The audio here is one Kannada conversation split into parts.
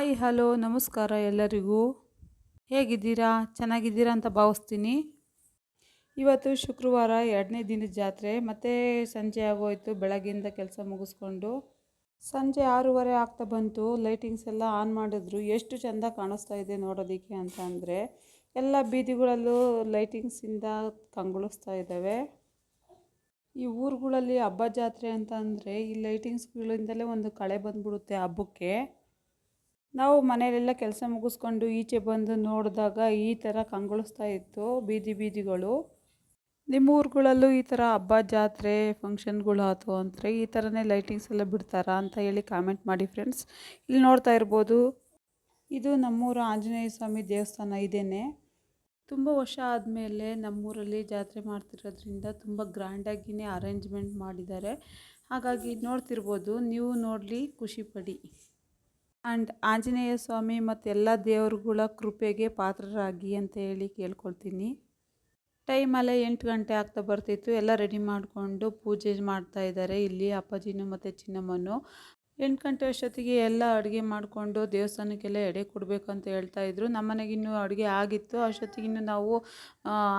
ಹಾಯ್ ಹಲೋ ನಮಸ್ಕಾರ ಎಲ್ಲರಿಗೂ. ಹೇಗಿದ್ದೀರಾ? ಚೆನ್ನಾಗಿದ್ದೀರಾ ಅಂತ ಭಾವಿಸ್ತೀನಿ. ಇವತ್ತು ಶುಕ್ರವಾರ 2ನೇ ದಿನದ ಜಾತ್ರೆ. ಮತ್ತೆ ಸಂಜೆ ಆಗೋಯ್ತು. ಬೆಳಗ್ಗೆಯಿಂದ ಕೆಲಸ ಮುಗಿಸ್ಕೊಂಡು ಸಂಜೆ 6:30 ಆಗ್ತಾ ಬಂತು. ಲೈಟಿಂಗ್ಸ್ ಎಲ್ಲ ಆನ್ ಮಾಡಿದ್ರು. ಎಷ್ಟು ಚೆಂದ ಕಾಣಿಸ್ತಾ ಇದೆ ನೋಡೋದಕ್ಕೆ ಅಂತ ಅಂದರೆ ಎಲ್ಲ ಬೀದಿಗಳಲ್ಲೂ ಲೈಟಿಂಗ್ಸಿಂದ ಕಂಗೊಳಿಸ್ತಾ ಇದ್ದಾವೆ. ಈ ಊರುಗಳಲ್ಲಿ ಹಬ್ಬ ಜಾತ್ರೆ ಅಂತ ಅಂದರೆ ಈ ಲೈಟಿಂಗ್ಸ್ಗಳಿಂದಲೇ ಒಂದು ಕಳೆ ಬಂದ್ಬಿಡುತ್ತೆ ಹಬ್ಬಕ್ಕೆ. ನಾವು ಮನೆಯಲ್ಲೆಲ್ಲ ಕೆಲಸ ಮುಗಿಸ್ಕೊಂಡು ಈಚೆ ಬಂದು ನೋಡಿದಾಗ ಈ ಥರ ಕಂಗೊಳಿಸ್ತಾ ಇತ್ತು ಬೀದಿಗಳು. ನಿಮ್ಮ ಊರುಗಳಲ್ಲೂ ಈ ಥರ ಹಬ್ಬ ಜಾತ್ರೆ ಫಂಕ್ಷನ್ಗಳು ಆಯ್ತು ಅಂದರೆ ಈ ಥರನೇ ಲೈಟಿಂಗ್ಸ್ ಎಲ್ಲ ಬಿಡ್ತಾರಾ ಅಂತ ಹೇಳಿ ಕಾಮೆಂಟ್ ಮಾಡಿ ಫ್ರೆಂಡ್ಸ್. ಇಲ್ಲಿ ನೋಡ್ತಾ ಇರ್ಬೋದು, ಇದು ನಮ್ಮೂರ ಆಂಜನೇಯ ಸ್ವಾಮಿ ದೇವಸ್ಥಾನ. ಇದೇನೆ ತುಂಬ ವರ್ಷ ಆದಮೇಲೆ ನಮ್ಮೂರಲ್ಲಿ ಜಾತ್ರೆ ಮಾಡ್ತಿರೋದ್ರಿಂದ ತುಂಬ ಗ್ರ್ಯಾಂಡಾಗಿಯೇ ಅರೇಂಜ್ಮೆಂಟ್ ಮಾಡಿದ್ದಾರೆ. ಹಾಗಾಗಿ ನೋಡ್ತಿರ್ಬೋದು, ನೀವು ನೋಡಲಿ ಖುಷಿಪಡಿ. ಆ್ಯಂಡ್ ಆಂಜನೇಯ ಸ್ವಾಮಿ ಮತ್ತು ಎಲ್ಲ ದೇವರುಗಳ ಕೃಪೆಗೆ ಪಾತ್ರರಾಗಿ ಅಂತ ಹೇಳಿ ಕೇಳ್ಕೊಳ್ತೀನಿ. ಟೈಮಲ್ಲೇ 8 ಗಂಟೆ ಆಗ್ತಾ ಬರ್ತಿತ್ತು. ಎಲ್ಲ ರೆಡಿ ಮಾಡಿಕೊಂಡು ಪೂಜೆ ಮಾಡ್ತಾ ಇದ್ದಾರೆ ಇಲ್ಲಿ ಅಪ್ಪಾಜಿನೂ ಮತ್ತು ಚಿನ್ನಮ್ಮನೂ. 8 ಗಂಟೆ ಅಷ್ಟೊತ್ತಿಗೆ ಎಲ್ಲ ಅಡುಗೆ ಮಾಡಿಕೊಂಡು ದೇವಸ್ಥಾನಕ್ಕೆಲ್ಲ ಎಡೆ ಕೊಡಬೇಕು ಅಂತ ಹೇಳ್ತಾಯಿದ್ರು. ನಮ್ಮನೆಗಿನ್ನೂ ಅಡುಗೆ ಆಗಿತ್ತು. ಅಷ್ಟೊತ್ತಿಗಿನ್ನೂ ನಾವು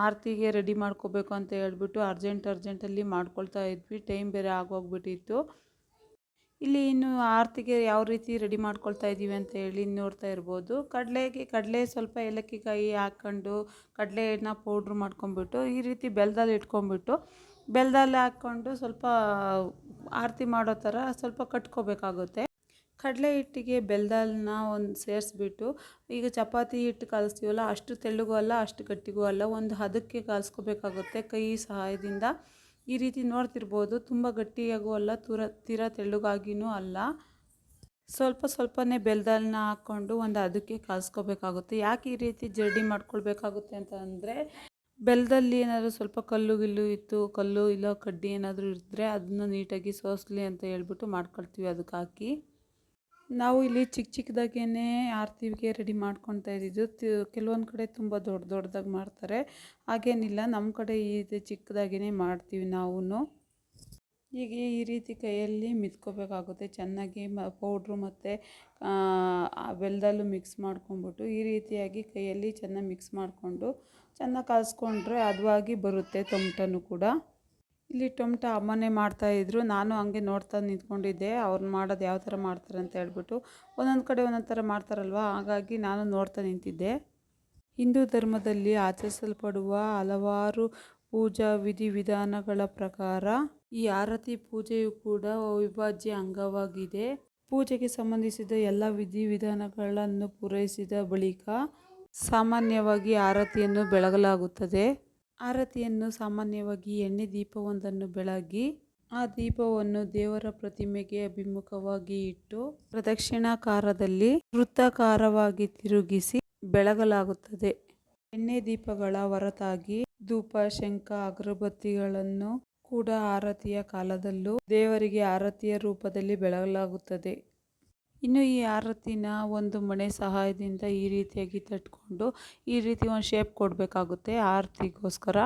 ಆರತಿಗೆ ರೆಡಿ ಮಾಡ್ಕೋಬೇಕು ಅಂತ ಹೇಳ್ಬಿಟ್ಟು ಅರ್ಜೆಂಟಲ್ಲಿ ಮಾಡ್ಕೊಳ್ತಾ ಇದ್ವಿ. ಟೈಮ್ ಬೇರೆ ಆಗೋಗ್ಬಿಟ್ಟಿತ್ತು. ಇಲ್ಲಿ ಇನ್ನು ಆರತಿಗೆ ಯಾವ ರೀತಿ ರೆಡಿ ಮಾಡ್ಕೊಳ್ತಾ ಇದ್ದೀವಿ ಅಂತ ಹೇಳಿ ನೋಡ್ತಾ ಇರ್ಬೋದು. ಕಡಲೆ ಸ್ವಲ್ಪ ಏಲಕ್ಕಿಕಾಯಿ ಹಾಕ್ಕೊಂಡು ಕಡಲೆನ ಪೌಡ್ರ್ ಮಾಡ್ಕೊಂಬಿಟ್ಟು ಈ ರೀತಿ ಬೆಲ್ಲದಲ್ಲಿ ಇಟ್ಕೊಂಡ್ಬಿಟ್ಟು ಬೆಲ್ಲದಲ್ಲಿ ಹಾಕ್ಕೊಂಡು ಸ್ವಲ್ಪ ಆರತಿ ಮಾಡೋ ಥರ ಸ್ವಲ್ಪ ಕಟ್ಕೋಬೇಕಾಗುತ್ತೆ. ಕಡಲೆ ಹಿಟ್ಟಿಗೆ ಬೆಲ್ಲದನ್ನ ಒಂದು ಸೇರಿಸ್ಬಿಟ್ಟು, ಈಗ ಚಪಾತಿ ಹಿಟ್ಟು ಕಲಿಸ್ತೀವಲ್ಲ ಅಷ್ಟು ತೆಳ್ಳಗೂ ಅಲ್ಲ ಅಷ್ಟು ಗಟ್ಟಿಗೂ ಅಲ್ಲ, ಒಂದು ಹದಕ್ಕೆ ಕಲಿಸ್ಕೋಬೇಕಾಗುತ್ತೆ ಕೈ ಸಹಾಯದಿಂದ. ಈ ರೀತಿ ನೋಡ್ತಿರ್ಬೋದು, ತುಂಬ ಗಟ್ಟಿಯಾಗೂ ಅಲ್ಲ ತೀರಾ ತೆಳ್ಳಗಾಗಿಯೂ ಅಲ್ಲ, ಸ್ವಲ್ಪನೇ ಬೆಲ್ಲದನ್ನ ಹಾಕ್ಕೊಂಡು ಒಂದು ಅದಕ್ಕೆ ಕಲಿಸ್ಕೋಬೇಕಾಗುತ್ತೆ. ಯಾಕೆ ಈ ರೀತಿ ಜರ್ಡಿ ಮಾಡ್ಕೊಳ್ಬೇಕಾಗುತ್ತೆ ಅಂತ ಅಂದರೆ, ಬೆಲ್ಲದಲ್ಲಿ ಏನಾದರೂ ಸ್ವಲ್ಪ ಕಲ್ಲು ಇಲ್ಲ ಕಡ್ಡಿ ಏನಾದರೂ ಇದ್ದರೆ ಅದನ್ನ ನೀಟಾಗಿ ಸೋಸಲಿ ಅಂತ ಹೇಳ್ಬಿಟ್ಟು ಮಾಡ್ಕೊಳ್ತೀವಿ ಅದಕ್ಕೆ ಹಾಕಿ. ನಾವು ಇಲ್ಲಿ ಚಿಕ್ಕದಾಗೇ ಆರತಿಗೆ ರೆಡಿ ಮಾಡ್ಕೊತಾ ಇದ್ದಿದ್ದು. ಕೆಲವೊಂದು ಕಡೆ ತುಂಬ ದೊಡ್ಡದಾಗಿ ಮಾಡ್ತಾರೆ, ಹಾಗೇನಿಲ್ಲ ನಮ್ಮ ಕಡೆ ಇದು ಚಿಕ್ಕದಾಗೇ ಮಾಡ್ತೀವಿ ನಾವು. ಹೀಗೆ ಈ ರೀತಿ ಕೈಯಲ್ಲಿ ಮಿದ್ಕೋಬೇಕಾಗುತ್ತೆ ಚೆನ್ನಾಗಿ. ಪೌಡ್ರು ಮತ್ತು ಬೆಲ್ಲದಲ್ಲೂ ಮಿಕ್ಸ್ ಮಾಡ್ಕೊಂಬಿಟ್ಟು ಈ ರೀತಿಯಾಗಿ ಕೈಯಲ್ಲಿ ಚೆನ್ನಾಗಿ ಮಿಕ್ಸ್ ಮಾಡಿಕೊಂಡು ಚೆನ್ನಾಗಿ ಕಲಿಸ್ಕೊಂಡ್ರೆ ಹದವಾಗಿ ಬರುತ್ತೆ. ಟೊಮಟನೂ ಕೂಡ ಇಲ್ಲಿ ಟೊಮಟ ಅಮ್ಮನೇ ಮಾಡ್ತಾಯಿದ್ರು. ನಾನು ಹಂಗೆ ನೋಡ್ತಾ ನಿಂತ್ಕೊಂಡಿದ್ದೆ ಅವ್ರು ಮಾಡೋದು ಯಾವ ಥರ ಮಾಡ್ತಾರೆ ಅಂತ ಹೇಳ್ಬಿಟ್ಟು. ಒಂದೊಂದು ಕಡೆ ಒಂದೊಂದು ಥರ ಮಾಡ್ತಾರಲ್ವ, ಹಾಗಾಗಿ ನಾನು ನೋಡ್ತಾ ನಿಂತಿದ್ದೆ. ಹಿಂದೂ ಧರ್ಮದಲ್ಲಿ ಆಚರಿಸಲ್ಪಡುವ ಹಲವಾರು ಪೂಜಾ ವಿಧಿವಿಧಾನಗಳ ಪ್ರಕಾರ ಈ ಆರತಿ ಪೂಜೆಯು ಕೂಡ ಅವಿಭಾಜ್ಯ ಅಂಗವಾಗಿದೆ. ಪೂಜೆಗೆ ಸಂಬಂಧಿಸಿದ ಎಲ್ಲ ವಿಧಿವಿಧಾನಗಳನ್ನು ಪೂರೈಸಿದ ಬಳಿಕ ಸಾಮಾನ್ಯವಾಗಿ ಆರತಿಯನ್ನು ಬೆಳಗಲಾಗುತ್ತದೆ. ಆರತಿಯನ್ನು ಸಾಮಾನ್ಯವಾಗಿ ಎಣ್ಣೆ ದೀಪವೊಂದನ್ನು ಬೆಳಗಿ ಆ ದೀಪವನ್ನು ದೇವರ ಪ್ರತಿಮೆಗೆ ಅಭಿಮುಖವಾಗಿ ಇಟ್ಟು ಪ್ರದಕ್ಷಿಣಾಕಾರದಲ್ಲಿ ವೃತ್ತಾಕಾರವಾಗಿ ತಿರುಗಿಸಿ ಬೆಳಗಲಾಗುತ್ತದೆ. ಎಣ್ಣೆ ದೀಪಗಳ ಹೊರತಾಗಿ ಧೂಪ, ಶಂಖ, ಅಗರಬತ್ತಿಗಳನ್ನು ಕೂಡ ಆರತಿಯ ಕಾಲದಲ್ಲೂ ದೇವರಿಗೆ ಆರತಿಯ ರೂಪದಲ್ಲಿ ಬೆಳಗಲಾಗುತ್ತದೆ. ಇನ್ನು ಈ ಆರತಿನ ಒಂದು ಮಣೆ ಸಹಾಯದಿಂದ ಈ ರೀತಿಯಾಗಿ ತಟ್ಕೊಂಡು ಈ ರೀತಿ ಒಂದು ಶೇಪ್ ಕೊಡಬೇಕಾಗುತ್ತೆ ಆರತಿಗೋಸ್ಕರ.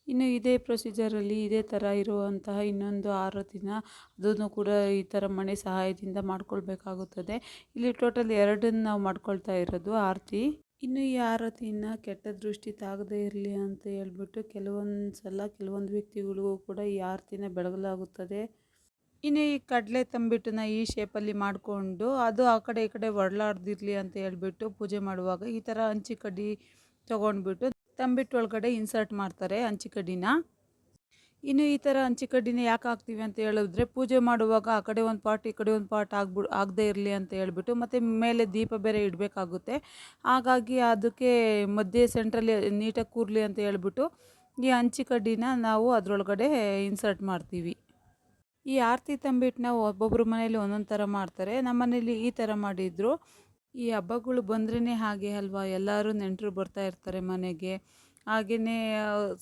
ಇನ್ನು ಇದೇ ಪ್ರೊಸೀಜರಲ್ಲಿ ಇದೇ ಥರ ಇರುವಂತಹ ಇನ್ನೊಂದು ಆರತಿನ ಅದನ್ನು ಕೂಡ ಈ ಥರ ಮಣೆ ಸಹಾಯದಿಂದ ಮಾಡ್ಕೊಳ್ಬೇಕಾಗುತ್ತದೆ. ಇಲ್ಲಿ ಟೋಟಲ್ 2 ನಾವು ಮಾಡ್ಕೊಳ್ತಾ ಇರೋದು ಆರತಿ. ಇನ್ನು ಈ ಆರತಿನ ಕೆಟ್ಟ ದೃಷ್ಟಿ ತಾಗದೇ ಇರಲಿ ಅಂತ ಹೇಳ್ಬಿಟ್ಟು ಕೆಲವೊಂದು ವ್ಯಕ್ತಿಗಳಿಗೂ ಕೂಡ ಈ ಆರತಿನ ಬೆಳಗಲಾಗುತ್ತದೆ. ಇನ್ನು ಈ ಕಡಲೆ ತಂಬಿಟ್ಟನ್ನ ಈ ಶೇಪಲ್ಲಿ ಮಾಡಿಕೊಂಡು ಅದು ಆ ಕಡೆ ಈ ಕಡೆ ಒಡಲಾಡ್ದಿರಲಿ ಅಂತ ಹೇಳ್ಬಿಟ್ಟು ಪೂಜೆ ಮಾಡುವಾಗ ಈ ಥರ ಹಂಚಿಕಡ್ಡಿ ತೊಗೊಂಡ್ಬಿಟ್ಟು ತಂಬಿಟ್ಟು ಒಳಗಡೆ ಇನ್ಸರ್ಟ್ ಮಾಡ್ತಾರೆ ಹಂಚಿಕಡ್ಡಿನ. ಇನ್ನು ಈ ಥರ ಹಂಚಿಕಡ್ಡಿನ ಯಾಕೆ ಹಾಕ್ತೀವಿ ಅಂತ ಹೇಳಿದ್ರೆ, ಪೂಜೆ ಮಾಡುವಾಗ ಆ ಕಡೆ ಒಂದು ಪಾಟ್ ಈ ಕಡೆ ಒಂದು ಪಾಟ್ ಆಗದೇ ಇರಲಿ ಅಂತ ಹೇಳ್ಬಿಟ್ಟು, ಮತ್ತು ಮೇಲೆ ದೀಪ ಬೇರೆ ಇಡಬೇಕಾಗುತ್ತೆ. ಹಾಗಾಗಿ ಅದಕ್ಕೆ ಮಧ್ಯೆ ಸೆಂಟ್ರಲ್ಲಿ ನೀಟಾಗಿ ಕೂರಲಿ ಅಂತ ಹೇಳ್ಬಿಟ್ಟು ಈ ಹಂಚಿಕಡ್ಡಿನ ನಾವು ಅದರೊಳಗಡೆ ಇನ್ಸರ್ಟ್ ಮಾಡ್ತೀವಿ. ಈ ಆರತಿ ತಂಬಿಟ್ಟನ್ನ ಒಬ್ಬೊಬ್ಬರು ಮನೇಲಿ ಒಂದೊಂದು ಥರ ಮಾಡ್ತಾರೆ. ನಮ್ಮ ಮನೇಲಿ ಈ ಥರ ಮಾಡಿದರು. ಈ ಹಬ್ಬಗಳು ಬಂದ್ರೇ ಹಾಗೆ ಅಲ್ವಾ, ಎಲ್ಲರೂ ನೆಂಟರು ಬರ್ತಾ ಇರ್ತಾರೆ ಮನೆಗೆ. ಹಾಗೆಯೇ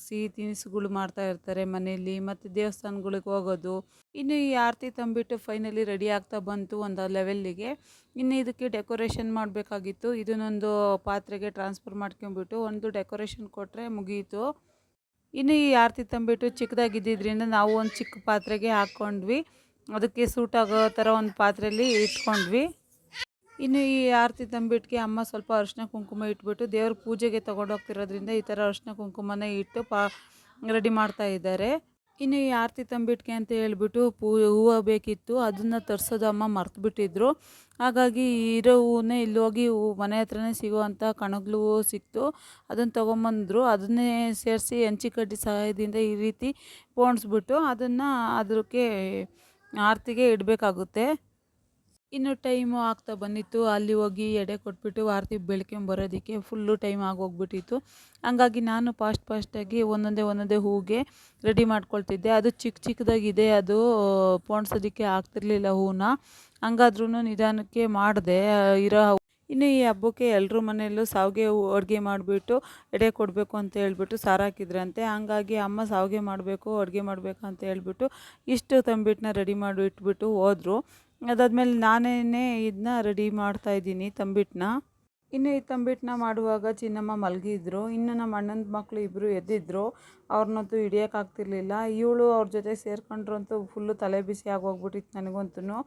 ಸಿಹಿ ತಿನಿಸುಗಳು ಮಾಡ್ತಾ ಇರ್ತಾರೆ ಮನೆಯಲ್ಲಿ, ಮತ್ತು ದೇವಸ್ಥಾನಗಳಿಗೆ ಹೋಗೋದು. ಇನ್ನು ಈ ಆರತಿ ತಂಬಿಟ್ಟು ಫೈನಲಿ ರೆಡಿ ಆಗ್ತಾ ಬಂತು ಒಂದು ಲೆವೆಲ್ಲಿಗೆ. ಇನ್ನು ಇದಕ್ಕೆ ಡೆಕೋರೇಷನ್ ಮಾಡಬೇಕಾಗಿತ್ತು. ಇದನ್ನೊಂದು ಪಾತ್ರೆಗೆ ಟ್ರಾನ್ಸ್ಫರ್ ಮಾಡ್ಕೊಂಬಿಟ್ಟು ಒಂದು ಡೆಕೋರೇಷನ್ ಕೊಟ್ಟರೆ ಮುಗಿಯಿತು. ಇನ್ನು ಈ ಆರತಿ ತಂಬಿಟ್ಟು ಚಿಕ್ಕದಾಗಿದ್ದರಿಂದ ನಾವು ಒಂದು ಚಿಕ್ಕ ಪಾತ್ರೆಗೆ ಹಾಕ್ಕೊಂಡ್ವಿ. ಅದಕ್ಕೆ ಸೂಟ್ ಆಗೋ ಥರ ಒಂದು ಪಾತ್ರೆಯಲ್ಲಿ ಇಟ್ಕೊಂಡ್ವಿ. ಇನ್ನು ಈ ಆರತಿ ತಂಬಿಟ್ಟಿಗೆ ಅಮ್ಮ ಸ್ವಲ್ಪ ಅರಿಶಿನ ಕುಂಕುಮ ಇಟ್ಬಿಟ್ಟು ದೇವ್ರ ಪೂಜೆಗೆ ತೊಗೊಂಡೋಗ್ತಿರೋದ್ರಿಂದ ಈ ಥರ ಅರಿಶಿನ ಕುಂಕುಮನ ಇಟ್ಟು ರೆಡಿ ಮಾಡ್ತಾ ಇದ್ದಾರೆ. ಇನ್ನು ಈ ಆರತಿ ತಂಬಿಟ್ಟಿಗೆ ಅಂತ ಹೇಳ್ಬಿಟ್ಟು ಹೂವು ಬೇಕಿತ್ತು, ಅದನ್ನು ತರಿಸೋದು ಅಮ್ಮ ಮರ್ತುಬಿಟ್ಟಿದ್ರು. ಹಾಗಾಗಿ ಇರೋ ಹೂವನ್ನೇ ಇಲ್ಲಿ ಹೋಗಿ ಮನೆ ಹತ್ರನೇ ಸಿಗುವಂಥ ಕಣಗ್ಲು ಹೂವು ಸಿಕ್ತು, ಅದನ್ನು ತೊಗೊಂಬಂದರು. ಅದನ್ನೇ ಸೇರಿಸಿ ಹಂಚಿಕಡ್ಡಿ ಸಹಾಯದಿಂದ ಈ ರೀತಿ ಪೋಣಿಸ್ಬಿಟ್ಟು ಅದನ್ನು ಅದಕ್ಕೆ ಆರತಿಗೆ ಇಡಬೇಕಾಗುತ್ತೆ. ಇನ್ನು ಟೈಮು ಆಗ್ತಾ ಬಂದಿತ್ತು, ಅಲ್ಲಿ ಹೋಗಿ ಎಡೆ ಕೊಟ್ಬಿಟ್ಟು ಆರತಿ ಬೆಳ್ಕೊಂಬರೋದಕ್ಕೆ ಫುಲ್ಲು ಟೈಮ್ ಆಗೋಗ್ಬಿಟ್ಟಿತ್ತು. ಹಂಗಾಗಿ ನಾನು ಫಾಸ್ಟಾಗಿ ಒಂದೊಂದೇ ಹೂವಿಗೆ ರೆಡಿ ಮಾಡ್ಕೊಳ್ತಿದ್ದೆ. ಅದು ಚಿಕ್ಕದಾಗಿದೆ, ಅದು ಪೋಣಿಸೋದಕ್ಕೆ ಆಗ್ತಿರ್ಲಿಲ್ಲ ಹೂವನ್ನ. ಹಂಗಾದ್ರೂ ನಿಧಾನಕ್ಕೆ ಮಾಡಿದೆ ಇರೋ. ಇನ್ನು ಈ ಹಬ್ಬಕ್ಕೆ ಎಲ್ಲರ ಮನೆಯಲ್ಲೂ ಶಾವಿಗೆ ಅಡುಗೆ ಮಾಡಿಬಿಟ್ಟು ಎಡೆ ಕೊಡಬೇಕು ಅಂತ ಹೇಳ್ಬಿಟ್ಟು ಸಾರು ಹಾಕಿದ್ರಂತೆ. ಹಂಗಾಗಿ ಅಮ್ಮ ಶಾವಿಗೆ ಮಾಡಬೇಕು, ಅಡುಗೆ ಮಾಡಬೇಕು ಅಂತ ಹೇಳ್ಬಿಟ್ಟು ಇಷ್ಟು ತಂಬಿಟ್ಟನ್ನ ರೆಡಿ ಮಾಡಿ ಇಟ್ಬಿಟ್ಟು ಹೋದರು. ಅದಾದಮೇಲೆ ನಾನೇ ಇದನ್ನ ರೆಡಿ ಮಾಡ್ತಾಯಿದ್ದೀನಿ ತಂಬಿಟ್ಟನ್ನ. ಇನ್ನು ಈ ತಂಬಿಟ್ಟನ್ನ ಮಾಡುವಾಗ ಚಿನ್ನಮ್ಮ ಮಲಗಿದ್ರು. ಇನ್ನು ನಮ್ಮ ಅಣ್ಣನ ಮಕ್ಕಳು ಇಬ್ಬರು ಎದ್ದಿದ್ರು. ಅವ್ರನ್ನಂತೂ ಹಿಡಿಯೋಕ್ಕಾಗ್ತಿರ್ಲಿಲ್ಲ. ಇವಳು ಅವ್ರ ಜೊತೆ ಸೇರ್ಕೊಂಡ್ರಂತೂ ಫುಲ್ಲು ತಲೆ ಬಿಸಿ ಆಗೋಗ್ಬಿಟ್ಟಿತ್ತು ನನಗಂತೂ.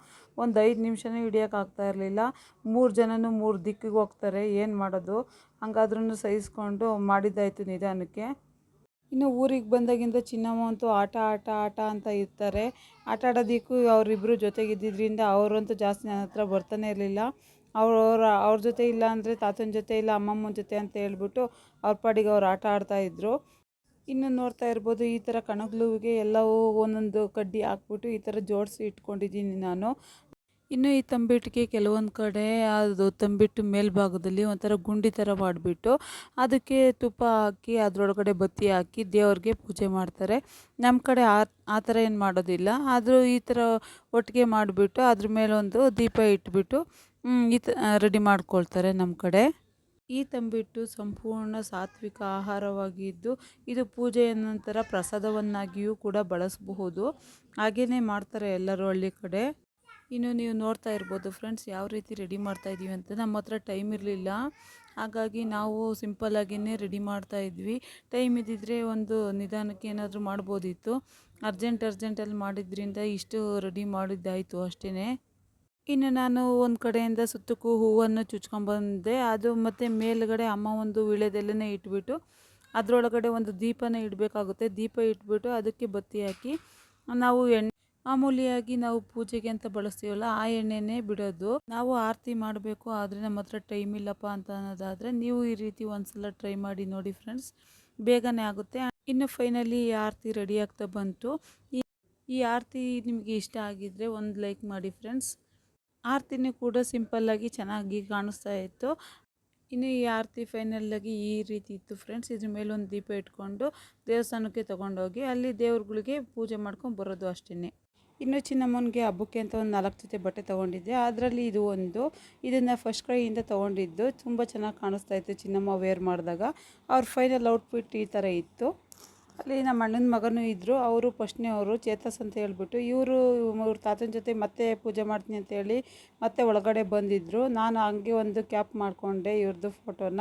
ಒಂದು 5 ನಿಮಿಷನೂ ಹಿಡಿಯೋಕ್ಕಾಗ್ತಾ ಇರಲಿಲ್ಲ. 3 ಜನನೂ 3 ದಿಕ್ಕಿಗೆ ಹೋಗ್ತಾರೆ, ಏನು ಮಾಡೋದು. ಹಂಗಾದ್ರೂ ಸಹಿಸ್ಕೊಂಡು ಮಾಡಿದ್ದಾಯಿತು ನಿಧಾನಕ್ಕೆ. ಇನ್ನು ಊರಿಗೆ ಬಂದಾಗಿಂದ ಚಿನ್ನಮ್ಮ ಅಂತೂ ಆಟ ಅಂತ ಇರ್ತಾರೆ. ಆಟ ಆಡೋದಕ್ಕೂ ಅವರಿಬ್ಬರು ಜೊತೆಗಿದ್ದರಿಂದ ಅವರಂತೂ ಜಾಸ್ತಿ ನನ್ನ ಹತ್ರ ಬರ್ತಾನೆ ಇರಲಿಲ್ಲ. ಅವ್ರ ಜೊತೆ ಇಲ್ಲ ಅಂದರೆ ತಾತನ ಜೊತೆ ಇಲ್ಲ ಅಮ್ಮಮ್ಮನ ಜೊತೆ ಅಂತ ಹೇಳ್ಬಿಟ್ಟು ಅವ್ರ ಪಾಡಿಗೆ ಅವ್ರು ಆಟ ಆಡ್ತಾಯಿದ್ರು. ಇನ್ನು ನೋಡ್ತಾ ಇರ್ಬೋದು, ಈ ಥರ ಕಣಗ್ಲುವಿಗೆ ಎಲ್ಲವೂ ಒಂದೊಂದು ಕಡ್ಡಿ ಹಾಕ್ಬಿಟ್ಟು ಈ ಥರ ಜೋಡಿಸಿ ಇಟ್ಕೊಂಡಿದ್ದೀನಿ ನಾನು. ಇನ್ನು ಈ ತಂಬಿಟ್ಟಿಗೆ ಕೆಲವೊಂದು ಕಡೆ ಅದು ತಂಬಿಟ್ಟು ಮೇಲ್ಭಾಗದಲ್ಲಿ ಒಂಥರ ಗುಂಡಿ ಥರ ಮಾಡಿಬಿಟ್ಟು ಅದಕ್ಕೆ ತುಪ್ಪ ಹಾಕಿ ಅದರೊಳಗಡೆ ಬತ್ತಿ ಹಾಕಿ ದೇವ್ರಿಗೆ ಪೂಜೆ ಮಾಡ್ತಾರೆ. ನಮ್ಮ ಕಡೆ ಆ ಥರ ಏನು ಮಾಡೋದಿಲ್ಲ. ಆದರೂ ಈ ಥರ ಒಟ್ಟಿಗೆ ಮಾಡಿಬಿಟ್ಟು ಅದ್ರ ಮೇಲೊಂದು ದೀಪ ಇಟ್ಬಿಟ್ಟು ರೆಡಿ ಮಾಡ್ಕೊಳ್ತಾರೆ ನಮ್ಮ ಕಡೆ. ಈ ತಂಬಿಟ್ಟು ಸಂಪೂರ್ಣ ಸಾತ್ವಿಕ ಆಹಾರವಾಗಿದ್ದು ಇದು ಪೂಜೆಯ ನಂತರ ಪ್ರಸಾದವನ್ನಾಗಿಯೂ ಕೂಡ ಬಳಸಬಹುದು. ಹಾಗೆಯೇ ಮಾಡ್ತಾರೆ ಎಲ್ಲರೂ ಹಳ್ಳಿ ಕಡೆ. ಇನ್ನು ನೀವು ನೋಡ್ತಾ ಇರ್ಬೋದು ಫ್ರೆಂಡ್ಸ್, ಯಾವ ರೀತಿ ರೆಡಿ ಮಾಡ್ತಾಯಿದ್ದೀವಿ ಅಂತ. ನಮ್ಮ ಹತ್ರ ಟೈಮ್ ಇರಲಿಲ್ಲ, ಹಾಗಾಗಿ ನಾವು ಸಿಂಪಲ್ಲಾಗಿಯೇ ರೆಡಿ ಮಾಡ್ತಾಯಿದ್ವಿ. ಟೈಮ್ ಇದ್ದಿದ್ದರೆ ಒಂದು ನಿಧಾನಕ್ಕೆ ಏನಾದರೂ ಮಾಡ್ಬೋದಿತ್ತು. ಅರ್ಜೆಂಟಲ್ಲಿ ಮಾಡಿದ್ರಿಂದ ಇಷ್ಟು ರೆಡಿ ಮಾಡಿದ್ದಾಯಿತು ಅಷ್ಟೇ. ಇನ್ನು ನಾನು ಒಂದು ಕಡೆಯಿಂದ ಸುತ್ತಕ್ಕೂ ಹೂವನ್ನು ಚುಚ್ಕೊಂಡ್ಬಂದೆ. ಅದು ಮತ್ತು ಮೇಲುಗಡೆ ಅಮ್ಮ ಒಂದು ವೀಳ್ಯದೆಲೆನೇ ಇಟ್ಬಿಟ್ಟು ಅದರೊಳಗಡೆ ಒಂದು ದೀಪನ ಇಡಬೇಕಾಗುತ್ತೆ. ದೀಪ ಇಟ್ಬಿಟ್ಟು ಅದಕ್ಕೆ ಬತ್ತಿ ಹಾಕಿ ನಾವು ಮಾಮೂಲಿಯಾಗಿ ನಾವು ಪೂಜೆಗೆ ಅಂತ ಬಳಸ್ತೀವಲ್ಲ ಆ ಎಣ್ಣೆನೇ ಬಿಡೋದು. ನಾವು ಆರತಿ ಮಾಡಬೇಕು ಆದರೆ ನಮ್ಮ ಹತ್ರ ಟೈಮ್ ಇಲ್ಲಪ್ಪ ಅಂತ ಅನ್ನೋದಾದರೆ ನೀವು ಈ ರೀತಿ ಒಂದ್ಸಲ ಟ್ರೈ ಮಾಡಿ ನೋಡಿ ಫ್ರೆಂಡ್ಸ್, ಬೇಗನೆ ಆಗುತ್ತೆ. ಇನ್ನು ಫೈನಲಿ ಈ ಆರತಿ ರೆಡಿ ಆಗ್ತಾ ಬಂತು. ಈ ಆರತಿ ನಿಮಗೆ ಇಷ್ಟ ಆಗಿದ್ದರೆ ಒಂದು ಲೈಕ್ ಮಾಡಿ ಫ್ರೆಂಡ್ಸ್. ಆರತಿನೂ ಕೂಡ ಸಿಂಪಲ್ಲಾಗಿ ಚೆನ್ನಾಗಿ ಕಾಣಿಸ್ತಾ ಇತ್ತು. ಇನ್ನು ಈ ಆರತಿ ಫೈನಲ್ಲಾಗಿ ಈ ರೀತಿ ಇತ್ತು ಫ್ರೆಂಡ್ಸ್. ಇದ್ರ ಮೇಲೆ ಒಂದು ದೀಪ ಇಟ್ಕೊಂಡು ದೇವಸ್ಥಾನಕ್ಕೆ ತೊಗೊಂಡೋಗಿ ಅಲ್ಲಿ ದೇವ್ರುಗಳಿಗೆ ಪೂಜೆ ಮಾಡ್ಕೊಂಡು ಬರೋದು ಅಷ್ಟೇ. ಇನ್ನು ಚಿನ್ನಮ್ಮನಿಗೆ ಹಬ್ಬಕ್ಕೆ ಅಂತ ಒಂದು 4 ಜೊತೆ ಬಟ್ಟೆ ತೊಗೊಂಡಿದ್ದೆ. ಅದರಲ್ಲಿ ಇದು ಒಂದು, ಇದನ್ನು ಫಸ್ಟ್ ಕ್ರೈಯಿಂದ ತೊಗೊಂಡಿದ್ದು. ತುಂಬ ಚೆನ್ನಾಗಿ ಕಾಣಿಸ್ತಾ ಇತ್ತು ಚಿನ್ನಮ್ಮ ವೇರ್ ಮಾಡಿದಾಗ. ಅವ್ರ ಫೈನಲ್ ಔಟ್ಫಿಟ್ ಈ ಥರ ಇತ್ತು. ಅಲ್ಲಿ ನಮ್ಮ ಅಣ್ಣನ ಮಗನೂ ಇದ್ದರು. ಅವರು ಫಸ್ಟ್ನೇ ಚೇತಸ್ ಅಂತ ಹೇಳ್ಬಿಟ್ಟು ಇವ್ರ ತಾತನ ಜೊತೆ ಮತ್ತೆ ಪೂಜೆ ಮಾಡ್ತೀನಿ ಅಂತೇಳಿ ಮತ್ತೆ ಒಳಗಡೆ ಬಂದಿದ್ದರು. ನಾನು ಹಂಗೆ ಒಂದು ಕ್ಯಾಪ್ ಮಾಡಿಕೊಂಡೆ ಇವ್ರದ್ದು ಫೋಟೋನ.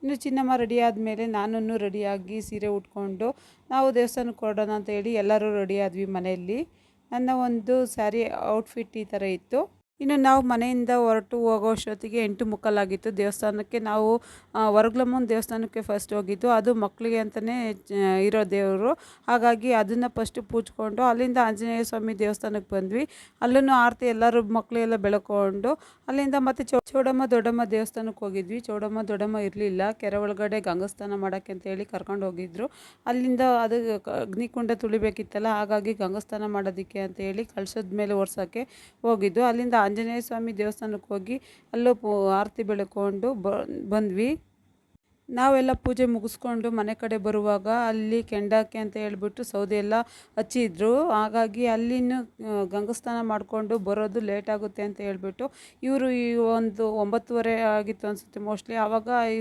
ಇನ್ನು ಚಿನ್ನಮ್ಮ ರೆಡಿ ಆದಮೇಲೆ ನಾನು ರೆಡಿಯಾಗಿ ಸೀರೆ ಉಟ್ಕೊಂಡು ನಾವು ದೇವಸ್ಥಾನಕ್ಕೆ ಹೊರಡೋಣ ಅಂತೇಳಿ ಎಲ್ಲರೂ ರೆಡಿ ಆದ್ವಿ ಮನೆಯಲ್ಲಿ. ನನ್ನ ಒಂದು ಸ್ಯಾರಿ ಔಟ್ಫಿಟ್ ಈ ಥರ ಇತ್ತು. ಇನ್ನು ನಾವು ಮನೆಯಿಂದ ಹೊರಟು ಹೋಗೋ ಅಷ್ಟೊತ್ತಿಗೆ 8:45 ಆಗಿತ್ತು. ದೇವಸ್ಥಾನಕ್ಕೆ ನಾವು ಹೊರಗ್ಲಮ್ಮನ ದೇವಸ್ಥಾನಕ್ಕೆ ಫಸ್ಟ್ ಹೋಗಿದ್ದು. ಅದು ಮಕ್ಕಳಿಗೆ ಅಂತಲೇ ಇರೋ ದೇವರು, ಹಾಗಾಗಿ ಅದನ್ನು ಫಸ್ಟು ಪೂಜ್ಕೊಂಡು ಅಲ್ಲಿಂದ ಆಂಜನೇಯ ಸ್ವಾಮಿ ದೇವಸ್ಥಾನಕ್ಕೆ ಬಂದ್ವಿ. ಅಲ್ಲೂ ಆರತಿ ಎಲ್ಲರೂ ಮಕ್ಕಳೆಲ್ಲ ಬೆಳ್ಕೊಂಡು ಅಲ್ಲಿಂದ ಮತ್ತೆ ಚೌಡಮ್ಮ ದೊಡ್ಡಮ್ಮ ದೇವಸ್ಥಾನಕ್ಕೆ ಹೋಗಿದ್ವಿ. ಚೌಡಮ್ಮ ದೊಡ್ಡಮ್ಮ ಇರಲಿಲ್ಲ, ಕೆರೆ ಒಳಗಡೆ ಗಂಗಸ್ನಾನ ಮಾಡೋಕ್ಕೆ ಅಂತೇಳಿ ಕರ್ಕೊಂಡು ಹೋಗಿದ್ರು. ಅಲ್ಲಿಂದ ಅದು ಅಗ್ನಿಕುಂಡ ತುಳಿಬೇಕಿತ್ತಲ್ಲ, ಹಾಗಾಗಿ ಗಂಗಸ್ನಾನ ಮಾಡೋದಕ್ಕೆ ಅಂತೇಳಿ ಕಳ್ಸದ ಮೇಲೆ ಒರ್ಸೋಕ್ಕೆ ಹೋಗಿದ್ದು. ಅಲ್ಲಿಂದ ಆಂಜನೇಯ ಸ್ವಾಮಿ ದೇವಸ್ಥಾನಕ್ಕೆ ಹೋಗಿ ಅಲ್ಲೂ ಆರತಿ ಬೆಳ್ಕೊಂಡು ಬಂದ್ವಿ. ನಾವೆಲ್ಲ ಪೂಜೆ ಮುಗಿಸ್ಕೊಂಡು ಮನೆ ಕಡೆ ಬರುವಾಗ ಅಲ್ಲಿ ಕೆಂಡಕ್ಕೆ ಅಂತ ಹೇಳ್ಬಿಟ್ಟು ಸೌದೆ ಎಲ್ಲ ಹಚ್ಚಿದ್ರು. ಹಾಗಾಗಿ ಅಲ್ಲಿನೂ ಗಂಗಸ್ನಾನ ಮಾಡಿಕೊಂಡು ಬರೋದು ಲೇಟ್ ಆಗುತ್ತೆ ಅಂತ ಹೇಳ್ಬಿಟ್ಟು ಇವರು ಈ ಒಂದು 9:30 ಆಗಿತ್ತು ಅನಿಸುತ್ತೆ ಮೋಸ್ಟ್ಲಿ, ಆವಾಗ ಈ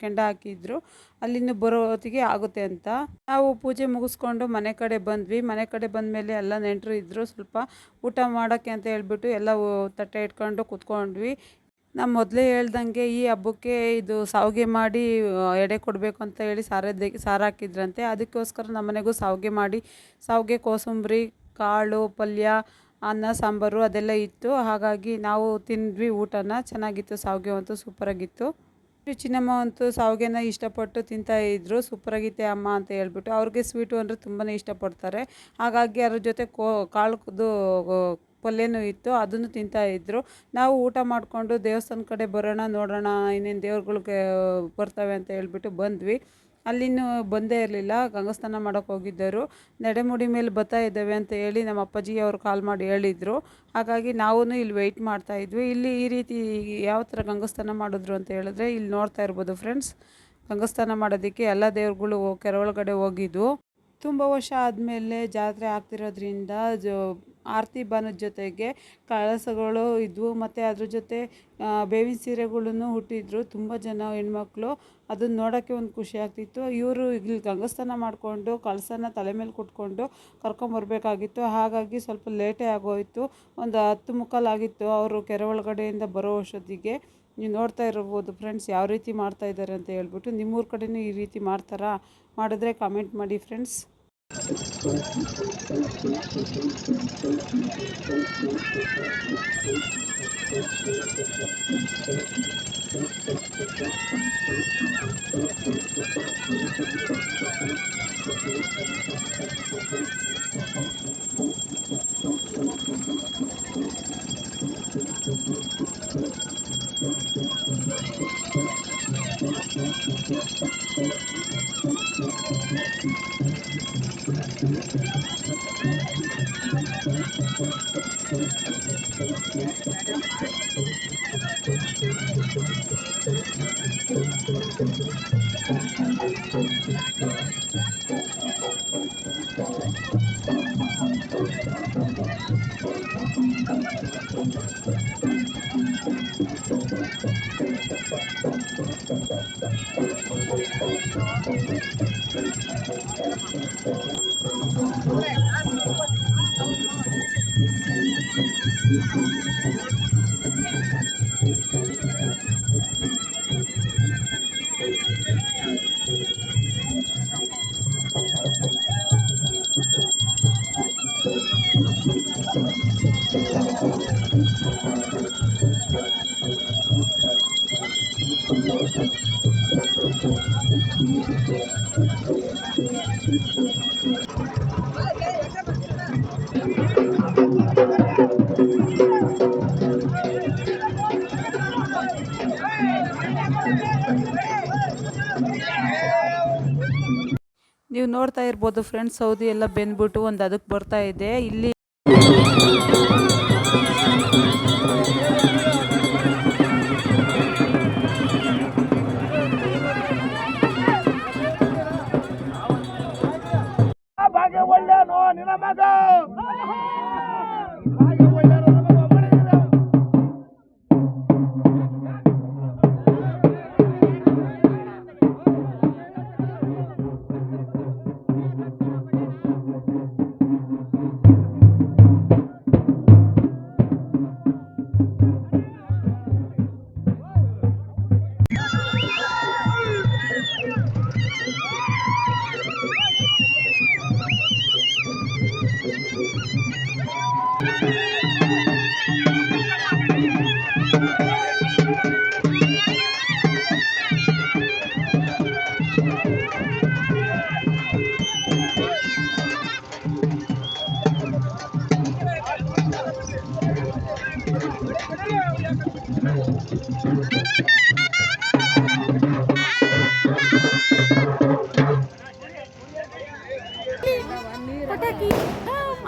ಕೆಂಡ ಹಾಕಿದ್ರು. ಅಲ್ಲಿನೂ ಬರೋ ಹೊತ್ತಿಗೆ ಆಗುತ್ತೆ ಅಂತ ನಾವು ಪೂಜೆ ಮುಗಿಸ್ಕೊಂಡು ಮನೆ ಕಡೆ ಬಂದ್ವಿ. ಮನೆ ಕಡೆ ಬಂದಮೇಲೆ ಎಲ್ಲ ನೆಂಟರು ಇದ್ದರು. ಸ್ವಲ್ಪ ಊಟ ಮಾಡೋಕ್ಕೆ ಅಂತ ಹೇಳ್ಬಿಟ್ಟು ಎಲ್ಲ ತಟ್ಟೆ ಇಟ್ಕೊಂಡು ಕೂತ್ಕೊಂಡ್ವಿ. ನಾನು ಮೊದಲೇ ಹೇಳ್ದಂಗೆ ಈ ಹಬ್ಬಕ್ಕೆ ಇದು ಶಾವಿಗೆ ಮಾಡಿ ಎಡೆ ಕೊಡಬೇಕು ಅಂತ ಹೇಳಿ ಸಾರು ಹಾಕಿದ್ರಂತೆ. ಅದಕ್ಕೋಸ್ಕರ ನಮ್ಮ ಮನೆಗೂ ಶಾವಿಗೆ ಮಾಡಿ, ಶಾವಿಗೆ ಕೋಸಂಬರಿ ಕಾಳು ಪಲ್ಯ ಅನ್ನ ಸಾಂಬಾರು ಅದೆಲ್ಲ ಇತ್ತು. ಹಾಗಾಗಿ ನಾವು ತಿಂದ್ವಿ ಊಟನ. ಚೆನ್ನಾಗಿತ್ತು, ಶಾವಿಗೆ ಅಂತೂ ಸೂಪರಾಗಿತ್ತು. ಚಿನ್ನಮ್ಮ ಅಂತೂ ಶಾವಿಗೆನ ಇಷ್ಟಪಟ್ಟು ತಿಂತಾಯಿದ್ರು. ಸೂಪರಾಗಿತ್ತೆ ಅಮ್ಮ ಅಂತ ಹೇಳ್ಬಿಟ್ಟು. ಅವ್ರಿಗೆ ಸ್ವೀಟು ಅಂದರೆ ತುಂಬಾ ಇಷ್ಟಪಡ್ತಾರೆ. ಹಾಗಾಗಿ ಅದ್ರ ಜೊತೆ ಕಾಳುದು ಪಲ್ಯನೂ ಇತ್ತು, ಅದನ್ನು ತಿಂತಾಯಿದ್ರು. ನಾವು ಊಟ ಮಾಡಿಕೊಂಡು ದೇವಸ್ಥಾನ ಕಡೆ ಬರೋಣ, ನೋಡೋಣ ಇನ್ನೇನು ದೇವ್ರುಗಳಿಗೆ ಬರ್ತವೆ ಅಂತ ಹೇಳ್ಬಿಟ್ಟು ಬಂದ್ವಿ. ಅಲ್ಲಿನೂ ಬಂದೇ ಇರಲಿಲ್ಲ, ಗಂಗಸ್ನಾನ ಮಾಡೋಕ್ಕೆ ಹೋಗಿದ್ದರು. ನಡೆಮುಡಿ ಮೇಲೆ ಬರ್ತಾ ಇದ್ದಾವೆ ಅಂತ ಹೇಳಿ ನಮ್ಮ ಅಪ್ಪಾಜಿ ಅವರು ಕಾಲ್ ಮಾಡಿ ಹೇಳಿದರು. ಹಾಗಾಗಿ ನಾವು ಇಲ್ಲಿ ವೆಯ್ಟ್ ಮಾಡ್ತಾಯಿದ್ವಿ. ಇಲ್ಲಿ ಈ ರೀತಿ ಯಾವ ಥರ ಗಂಗಸ್ನಾನ ಮಾಡಿದ್ರು ಅಂತ ಹೇಳಿದ್ರೆ ಇಲ್ಲಿ ನೋಡ್ತಾ ಇರ್ಬೋದು ಫ್ರೆಂಡ್ಸ್. ಗಂಗಸ್ನಾನ ಮಾಡೋದಕ್ಕೆ ಎಲ್ಲ ದೇವ್ರುಗಳು ಕೆರೆ ಒಳಗಡೆ ಹೋಗಿದ್ವು. ತುಂಬ ವರ್ಷ ಆದಮೇಲೆ ಜಾತ್ರೆ ಆಗ್ತಿರೋದ್ರಿಂದ ಆರತಿ ಬಾನದ ಜೊತೆಗೆ ಕಳಸಗಳು ಇದ್ವು, ಮತ್ತು ಅದ್ರ ಜೊತೆ ಬೇವಿನ ಸೀರೆಗಳನ್ನು ಹುಟ್ಟಿದ್ರು ತುಂಬ ಜನ ಹೆಣ್ಮಕ್ಳು. ಅದನ್ನು ನೋಡೋಕ್ಕೆ ಒಂದು ಖುಷಿ ಆಗ್ತಿತ್ತು. ಇವರು ಇಲ್ಲಿ ಗಂಗಸ್ನಾನ ಮಾಡಿಕೊಂಡು ಕಳಸನ ತಲೆ ಮೇಲೆ ಕುಟ್ಕೊಂಡು ಕರ್ಕೊಂಬರ್ಬೇಕಾಗಿತ್ತು. ಹಾಗಾಗಿ ಸ್ವಲ್ಪ ಲೇಟೇ ಆಗೋಯಿತು. ಒಂದು 10:15 ಆಗಿತ್ತು ಅವರು ಕೆರೆ ಒಳಗಡೆಯಿಂದ ಬರೋ ಅಷ್ಟೊತ್ತಿಗೆ. ನೀವು ನೋಡ್ತಾ ಇರ್ಬೋದು ಫ್ರೆಂಡ್ಸ್ ಯಾವ ರೀತಿ ಮಾಡ್ತಾಯಿದ್ದಾರೆ ಅಂತ ಹೇಳ್ಬಿಟ್ಟು. ನಿಮ್ಮೂರ ಕಡೆಯೂ ಈ ರೀತಿ ಮಾಡ್ತಾರಾ? ಮಾಡಿದ್ರೆ ಕಾಮೆಂಟ್ ಮಾಡಿ ಫ್ರೆಂಡ್ಸ್. ನೀವು ನೋಡ್ತಾ ಇರ್ಬೋದು ಫ್ರೆಂಡ್ಸ್, ಸೌದಿ ಎಲ್ಲ ಬೆಂದ್ಬಿಟ್ಟು ಒಂದು ಅದಕ್ಕೆ ಬರ್ತಾ ಇದೆ. ಇಲ್ಲಿ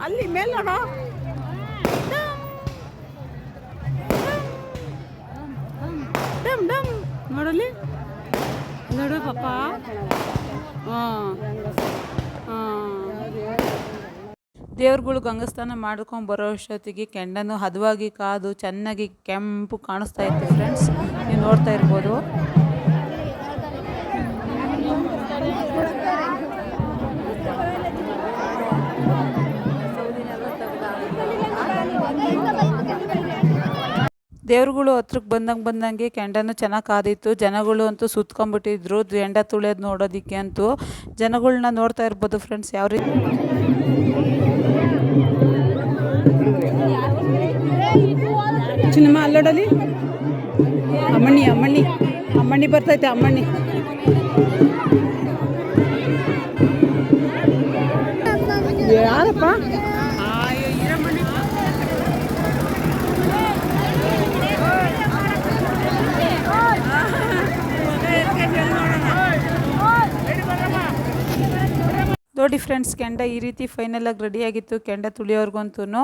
ಅಲ್ಲಿ ಮೇಲೆ ನೋಡೋ ಡಮ್ ಡಮ್ ನೋಡಲಿ, ನೋಡು ಪಾಪ. ದೇವ್ರುಗಳು ಗಂಗಸ್ನಾನ ಮಾಡ್ಕೊಂಡು ಬರೋ ಅಷ್ಟೊತ್ತಿಗೆ ಕೆಂಡನು ಹದವಾಗಿ ಕಾದು ಚೆನ್ನಾಗಿ ಕೆಂಪು ಕಾಣಿಸ್ತಾ ಇತ್ತು ಫ್ರೆಂಡ್ಸ್. ನೀವು ನೋಡ್ತಾ ಇರ್ಬೋದು. ದೇವ್ರುಗಳು ಹತ್ರಕ್ಕೆ ಬಂದಂಗೆ ಕೆಂಡನೂ ಚೆನ್ನಾಗಿ ಕಾದಿತ್ತು. ಜನಗಳು ಅಂತೂ ಸುತ್ಕೊಂಡ್ಬಿಟ್ಟಿದ್ರು ಕೆಂಡ ತುಳಿಯೋದು ನೋಡೋದಕ್ಕೆ. ಅಂತೂ ಜನಗಳನ್ನ ನೋಡ್ತಾ ಇರ್ಬೋದು ಫ್ರೆಂಡ್ಸ್ ಯಾವ ರೀತಿ ಚಿನ್ನಮ್ಮ ಅಲ್ಲೋಡಲಿ ಅಮ್ಮಣ್ಣಿ ಅಮ್ಮಣ್ಣಿ ಅಮ್ಮಣ್ಣಿ ಬರ್ತೈತೆ ಅಮ್ಮಣ್ಣಿ. ಯಾರಪ್ಪ ನೋಡಿ ಫ್ರೆಂಡ್ಸ್, ಕೆಂಡ ಈ ರೀತಿ ಫೈನಲಾಗಿ ರೆಡಿಯಾಗಿತ್ತು ಕೆಂಡ ತುಳಿಯೋರ್ಗಂತೂ.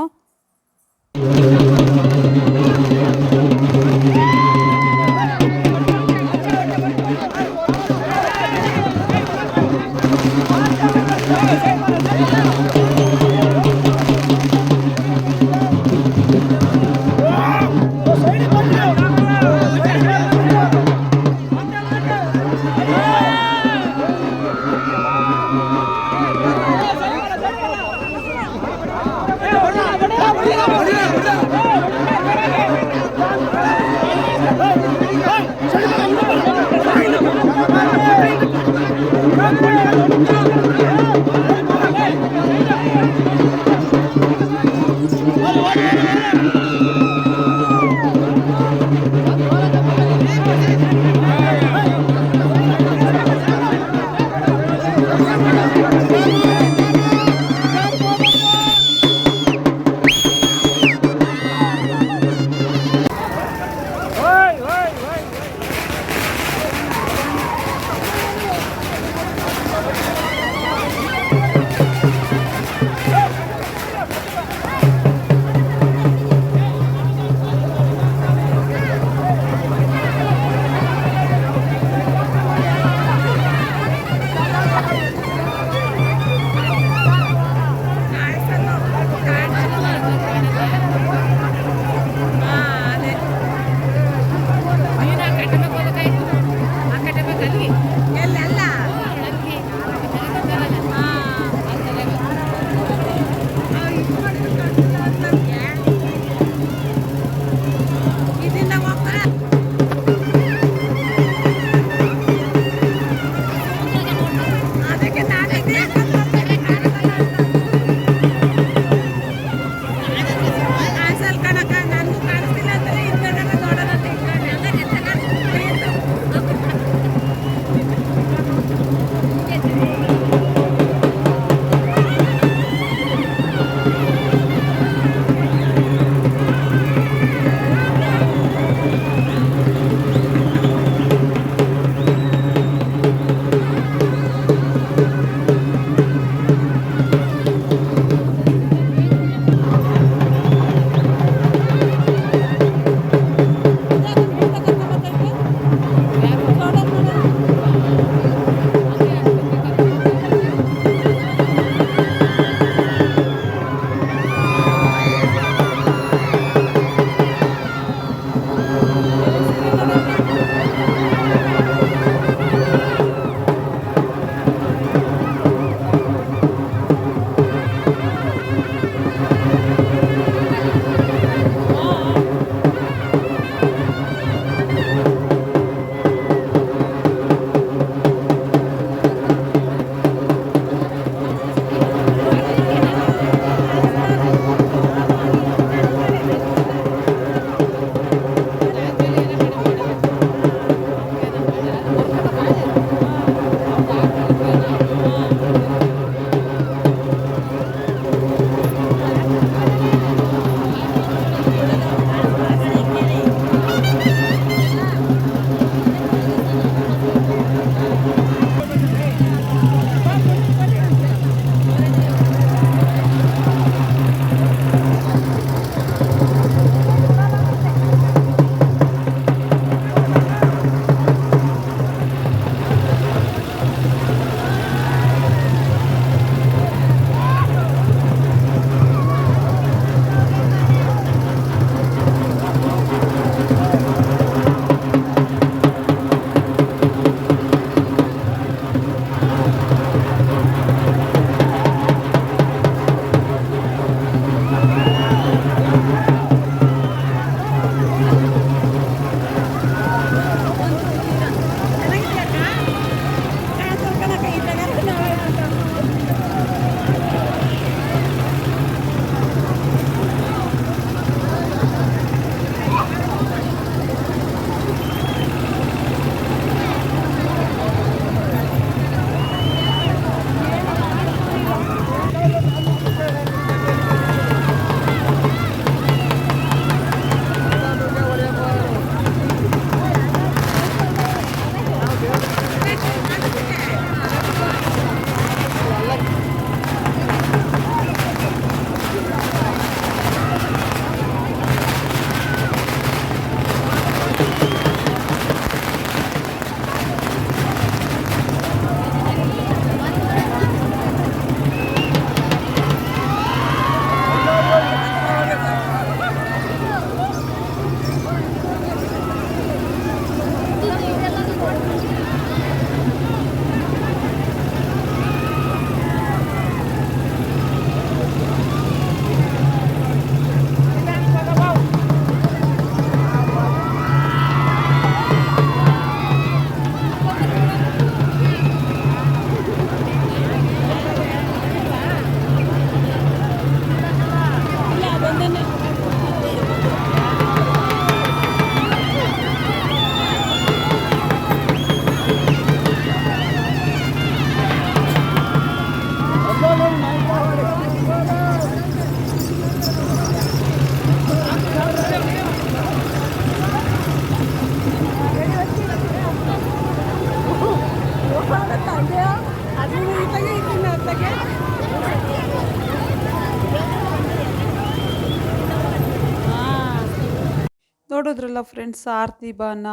ನೋಡಿದ್ರಲ್ಲ ಫ್ರೆಂಡ್ಸ್, ಆರತಿ ಬಾನ,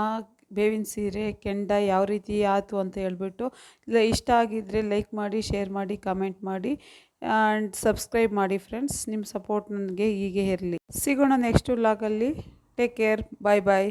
ಬೇವಿನ ಸೀರೆ, ಕೆಂಡ ಯಾವ ರೀತಿ ಆಯಿತು ಅಂತ ಹೇಳ್ಬಿಟ್ಟು. ಇಲ್ಲ ಇಷ್ಟ ಆಗಿದ್ದರೆ ಲೈಕ್ ಮಾಡಿ, ಶೇರ್ ಮಾಡಿ, ಕಮೆಂಟ್ ಮಾಡಿ ಆ್ಯಂಡ್ ಸಬ್ಸ್ಕ್ರೈಬ್ ಮಾಡಿ ಫ್ರೆಂಡ್ಸ್. ನಿಮ್ಮ ಸಪೋರ್ಟ್ ನನಗೆ ಹೀಗೆ ಇರಲಿ. ಸಿಗೋಣ ನೆಕ್ಸ್ಟ್ ವ್ಲಾಗಲ್ಲಿ. Take care. ಬಾಯ್ ಬಾಯ್.